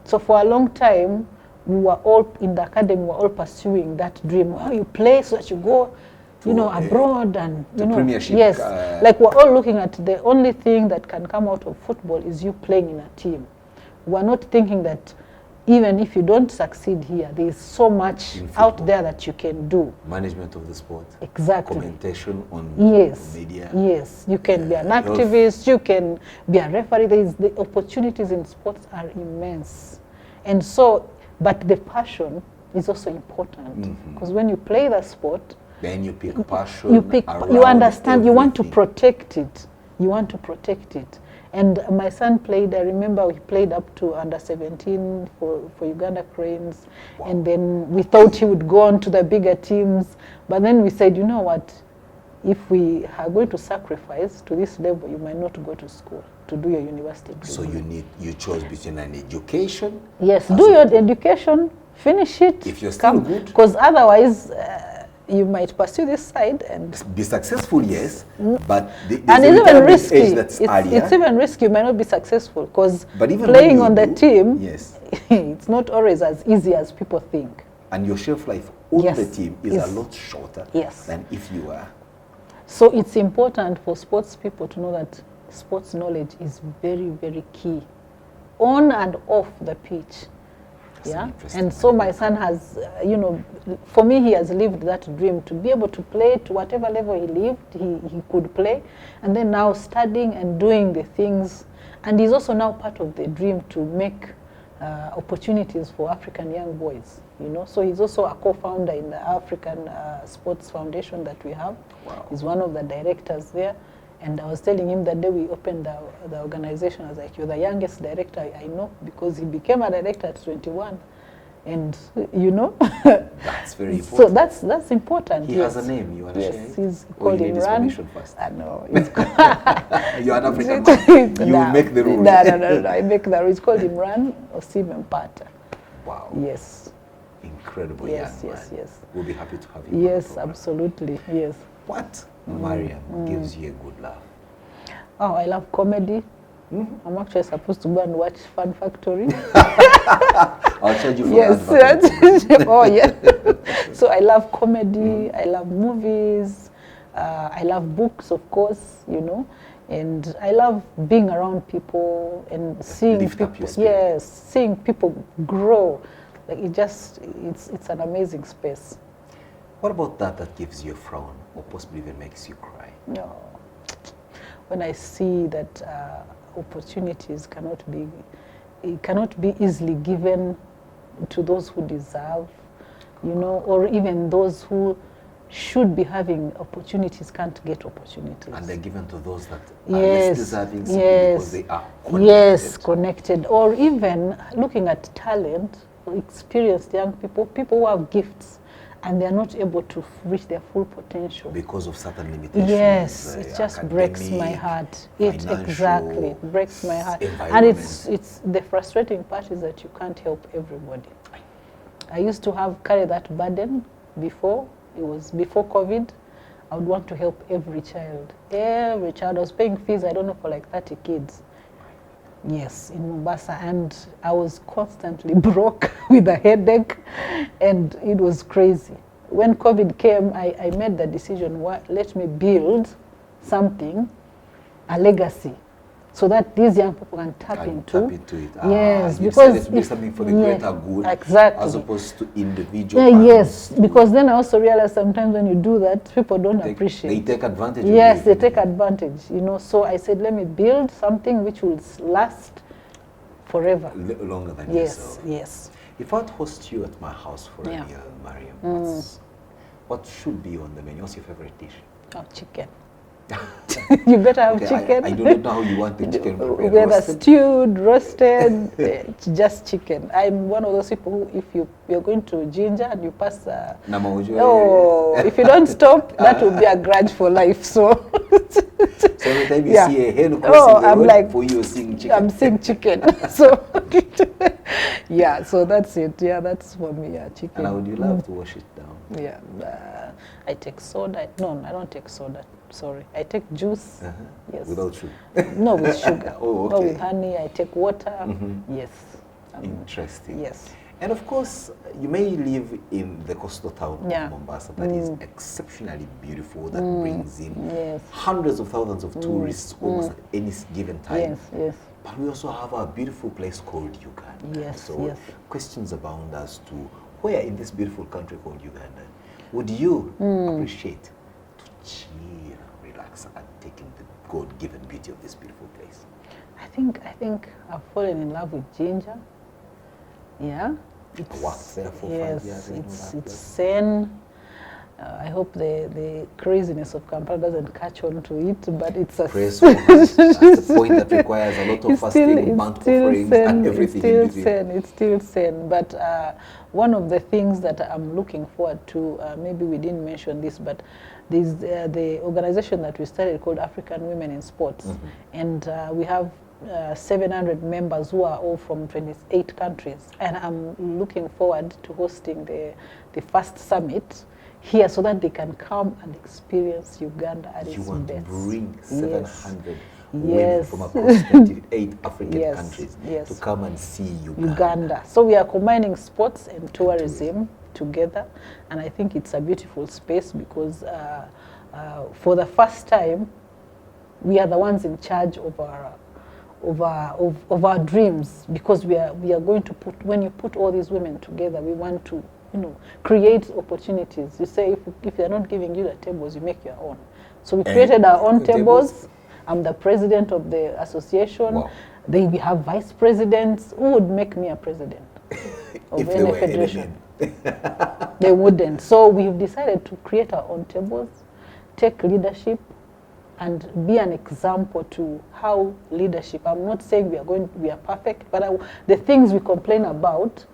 So for a long time, we were all in the academy, we were all pursuing that dream. Oh, you play so that you go, you know, abroad and, you know. Premiership. Yes, like we're all looking at the only thing that can come out of football is you playing in a team. We're not thinking that even if you don't succeed here, there is so much out there that you can do. Management of the sport. Exactly. Commentation on media. Yes, you can be an activist, you can be a referee. The opportunities in sports are immense. And so, but the passion is also important. Because when you play the sport, then you pick passion. You understand, you want to protect it. You want to protect it. And my son played, I remember he played up to under 17 for Uganda Cranes. Wow. And then we thought he would go on to the bigger teams. But then we said, you know what, if we are going to sacrifice to this level, you might not go to school to do your university degree. So you chose between an education? Yes, do your education, finish it. If you're still good. Because otherwise, you might pursue this side and be successful, yes, but and it's even risky. It's even risky. You might not be successful because playing on the team, it's not always as easy as people think. And your shelf life on the team is a lot shorter than if you are. So it's important for sports people to know that sports knowledge is very, very key, on and off the pitch. And so my son has, you know, for me, he has lived that dream to be able to play to whatever level he lived, he could play. And then now studying and doing the things. And he's also now part of the dream to make opportunities for African young boys, you know. So he's also a co-founder in the African Sports Foundation that we have. Wow. He's one of the directors there. And I was telling him that day we opened the organization, I was like, you're the youngest director I know, because he became a director at 21. And, you know. That's very important. So that's important. He has a name, you want to share it? Yes, he's Or called you need his Imran. permission first? I know. You're an African man. You make the rules. No, I make the rules. It's called Mariam Mell'Osiime Mpaata. Wow. Yes. Incredible Yes, young yes, man. yes. We'll be happy to have you. Yes, absolutely. Yes. What, Mariam, gives you a good laugh? Oh, I love comedy. I'm actually supposed to go and watch Fun Factory. I'll charge you for Yes. that. Oh, yeah. So I love comedy. I love movies. I love books, of course, you know. And I love being around people and seeing lift up people. your spirit. Yes, seeing people grow. Like it's an amazing space. What about that gives you a frown or possibly even makes you cry? No. When I see that opportunities cannot be easily given to those who deserve, you know, or even those who should be having opportunities can't get opportunities. And they're given to those that are less deserving simply because they are connected. Yes, connected. Or even looking at talent, experienced young people, people who have gifts, and they're not able to reach their full potential. Because of certain limitations. Yes, it just breaks my heart. It exactly breaks my heart. And it's the frustrating part is that you can't help everybody. I used to carry that burden before. It was before COVID. I would want to help every child. Every child. I was paying fees, I don't know, for like 30 kids. Yes, in Mombasa, and I was constantly broke with a headache, and it was crazy. When COVID came, I made the decision, let me build something, a legacy, so that these young people can tap into it. Yes, because to do something for the greater good, exactly, as opposed to individual. Yes, because then I also realized sometimes when you do that, people don't appreciate. They take advantage. Yes, they take advantage. You know, so I said, let me build something which will last forever, longer than Yes, yourself. yes. If I'd host you at my house for a meal, Mariam, what should be on the menu? What's your favorite dish? Oh, chicken. You better have chicken. I don't know how you want the chicken prepared. Whether stewed, roasted, just chicken. I'm one of those people who, if you're going to Ginger and you pass, if you don't stop, that will be a grudge for life. So every time you see a hen crossing the road, like, for you, seeing chicken. I'm seeing chicken. So yeah, so that's it. Yeah, that's for me. Yeah, chicken. And would you love to wash it down? Yeah, I take soda. No, I don't take soda. Sorry, I take juice. Yes. Without sugar? No, with sugar. Oh, okay. No, with honey. I take water. Yes. Interesting. Yes. And of course, you may live in the coastal town of Mombasa that is exceptionally beautiful, that brings in hundreds of thousands of tourists almost at any given time. Yes, yes. But we also have a beautiful place called Uganda. Yes, so questions abound as to where in this beautiful country called Uganda would you appreciate to chill, relax, and take in the God-given beauty of this beautiful place? I think I've fallen in love with Ginger. Yeah. I worked there for 5 years. It's zen. I hope the craziness of Kampala doesn't catch on to it, but it's a... That's the point that requires a lot of fasting, burnt offerings, and everything in between. It's still zen. But one of the things that I'm looking forward to, maybe we didn't mention this, but there's the organization that we started called African Women in Sports. And we have 700 members who are all from 28 countries. And I'm looking forward to hosting the first summit here so that they can come and experience Uganda at its best. You want to bring 700 women from across 28 African countries to come and see Uganda. So we are combining sports and tourism together, and I think it's a beautiful space because for the first time, we are the ones in charge of our dreams, because we are going to put, when you put all these women together, we want to create opportunities. You say if they're not giving you the tables, you make your own. So we created our own tables. I'm the president of the association. Wow. We have vice presidents. Who would make me a president of any federation? They wouldn't. So we've decided to create our own tables, take leadership, and be an example to how leadership. I'm not saying we are perfect, but the things we complain about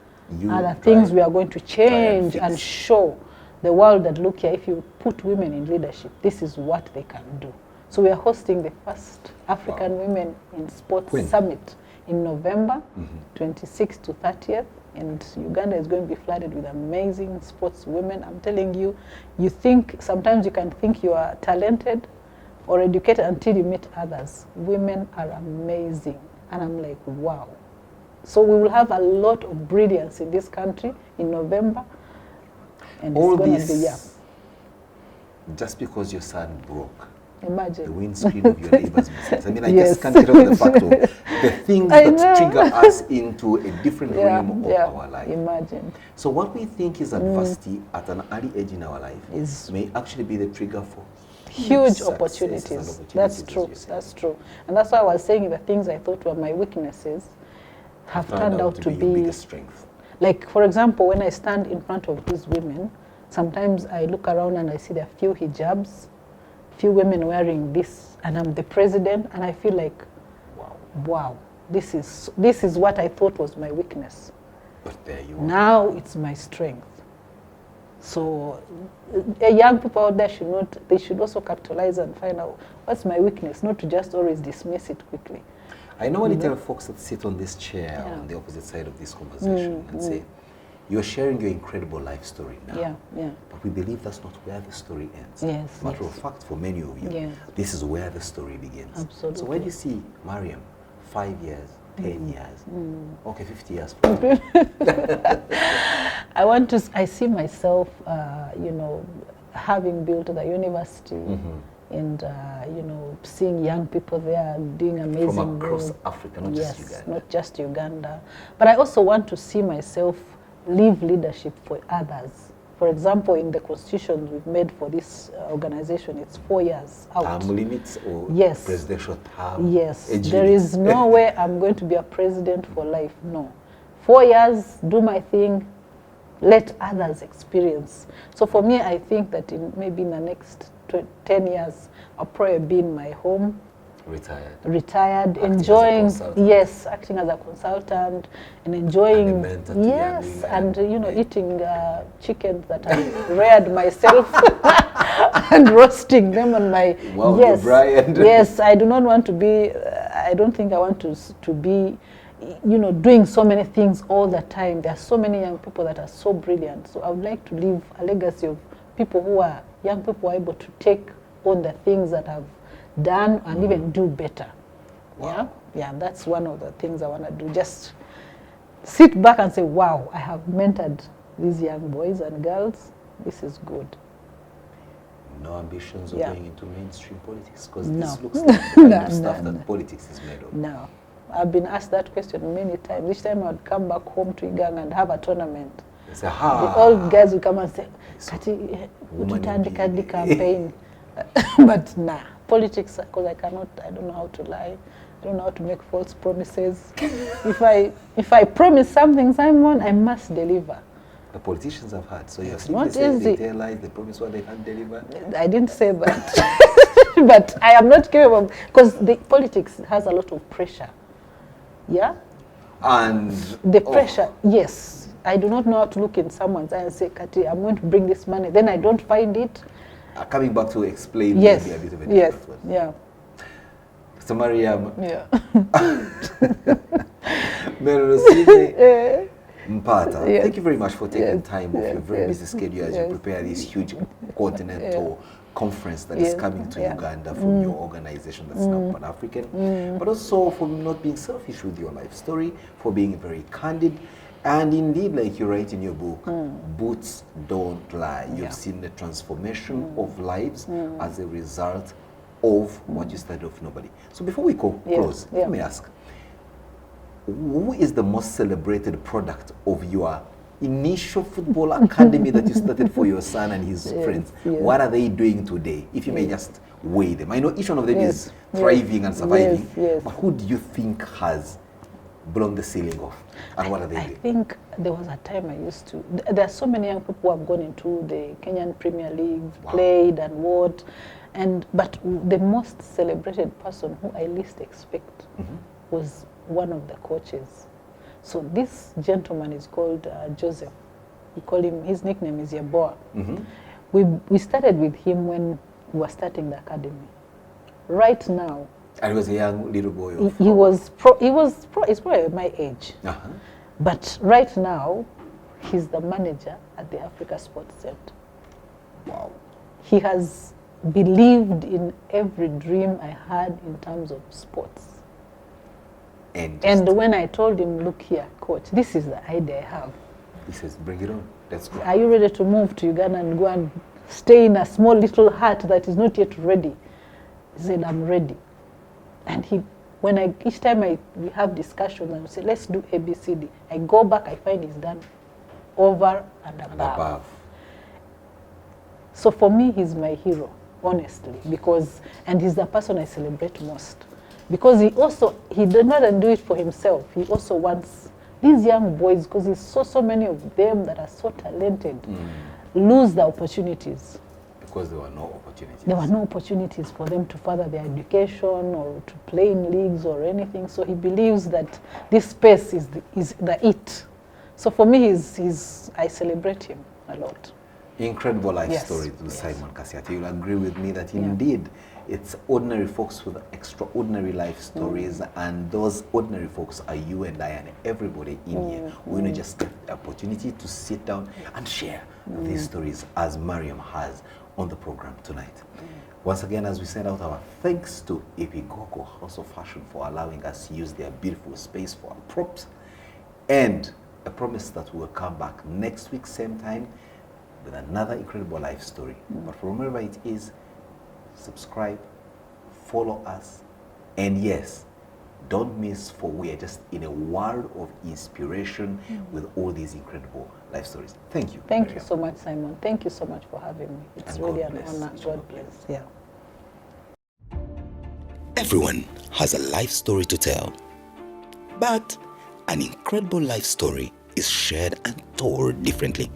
are the things we are going to change and show the world that, look here, if you put women in leadership, this is what they can do. So we are hosting the first African Women in Sports Summit in November, 26th to 30th. And Uganda is going to be flooded with amazing sports women. I'm telling you, sometimes you can think you are talented or educated until you meet others. Women are amazing. And I'm like, wow. So we will have a lot of brilliance in this country in November. And all this, just because your son broke Imagine. the windscreen of your neighbor's Mercedes. I mean, I just can't get over the fact of the things that trigger us into a different realm of our life. Imagine. So what we think is adversity at an early age in our life may actually be the trigger for huge opportunities. That's true. That's true. And that's why I was saying the things I thought were my weaknesses have turned out to be your biggest strength. Like, for example, when I stand in front of these women, sometimes I look around and I see there are few hijabs, few women wearing this, and I'm the president, and I feel like, wow, this is what I thought was my weakness. But there you are. Now it's my strength. So young people out there should also capitalize and find out what's my weakness, not to just always dismiss it quickly. I normally tell folks that sit on this chair on the opposite side of this conversation and say, you're sharing your incredible life story now. But we believe that's not where the story ends. Yes. Matter of fact, for many of you, this is where the story begins. Absolutely. So when you see Mariam, 5 years, 10 years, okay, 50 years. I see myself, having built the university and, seeing young people there doing amazing from across Africa, not just Uganda. Not just Uganda. But I also want to see myself leave leadership for others. For example, in the constitution we've made for this organization, it's 4 years out. Term limits or presidential term? Yes. There is no way I'm going to be a president for life. No. 4 years, do my thing, let others experience. So for me, I think that maybe in the next 10 years, I'll probably be in my home. Retired, enjoying, acting as a consultant and enjoying, and eating chickens that I reared myself and roasting them on my, I do not want to be, I don't think I want to be, doing so many things all the time. There are so many young people that are so brilliant. So I would like to leave a legacy of people young people who are able to take on the things that I've done and even do better. Yeah, that's one of the things I want to do. Just sit back and say, wow, I have mentored these young boys and girls. This is good. No ambitions of going into mainstream politics? Because this looks like the kind of stuff that politics is made of. No. I've been asked that question many times. Each time I would come back home to Uganda and have a tournament. Say, the old guys would come and say, Kati, ututandika the campaign. But nah, politics, because I don't know how to lie. I don't know how to make false promises. If I promise something, Simon, I must deliver. The politicians have had. So you're simply saying they tell lies, they promise what they can't deliver? I didn't say that. But I am not capable, because the politics has a lot of pressure. Yeah? And the pressure, yes. I do not know how to look in someone's eye and say, Kati, I'm going to bring this money. Then I don't find it. Coming back to explain maybe a bit of a different one. Yeah. So Mariam Mell'Osiime Mpaata, thank you very much for taking time off your very busy schedule as you prepare this huge continental conference that is coming to Uganda from your organization that's now Pan-African, but also for not being selfish with your life story, for being very candid. And indeed, like you write in your book, boots don't lie. You've seen the transformation of lives as a result of what you studied of nobody. So before we close, let me ask, who is the most celebrated product of your initial football academy that you started for your son and his friends? What are they doing today? If you may just weigh them. I know each one of them is thriving and surviving, but who do you think has blown the ceiling off? And what are they I doing? think there was a time I used to. There are so many young people who have gone into the Kenyan Premier League, Wow. played and what, but the most celebrated person who I least expect was one of the coaches. So this gentleman is called Joseph. We call him. His nickname is Yeboah. We started with him when we were starting the academy. Right now, And he was a young little boy. he's probably my age. But right now, he's the manager at the Africa Sports Center. Wow. He has believed in every dream I had in terms of sports. And when I told him, look here, coach, this is the idea I have. He says, bring it on. Let's go. Are you ready to move to Uganda and go and stay in a small little hut that is not yet ready? He said, I'm ready. And each time we have discussions and we say, let's do ABCD, I go back, I find he's done over and above. So for me, he's my hero, honestly, and he's the person I celebrate most. Because he did not do it for himself. He also wants these young boys, because there's so many of them that are so talented, lose the opportunities. Because there were no opportunities. There were no opportunities for them to further their education or to play in leagues or anything. So he believes that this space is the it. So for me, I celebrate him a lot. Incredible life story to Simon Kasyate. You'll agree with me that indeed it's ordinary folks with extraordinary life stories, and those ordinary folks are you and I and everybody in here. We want to just get the opportunity to sit down and share these stories as Mariam has on the program tonight. Once again, as we send out our thanks to Epigogo House of Fashion for allowing us to use their beautiful space for our props, and a promise that we will come back next week, same time, with another incredible life story. But from wherever it is, subscribe, follow us, and yes, don't miss, for we are just in a world of inspiration with all these incredible life stories. Thank you. Thank you so much, Simon. Thank you so much for having me. It's And really God an bless. honor. God bless. Yeah. Everyone has a life story to tell, but an incredible life story is shared and told differently.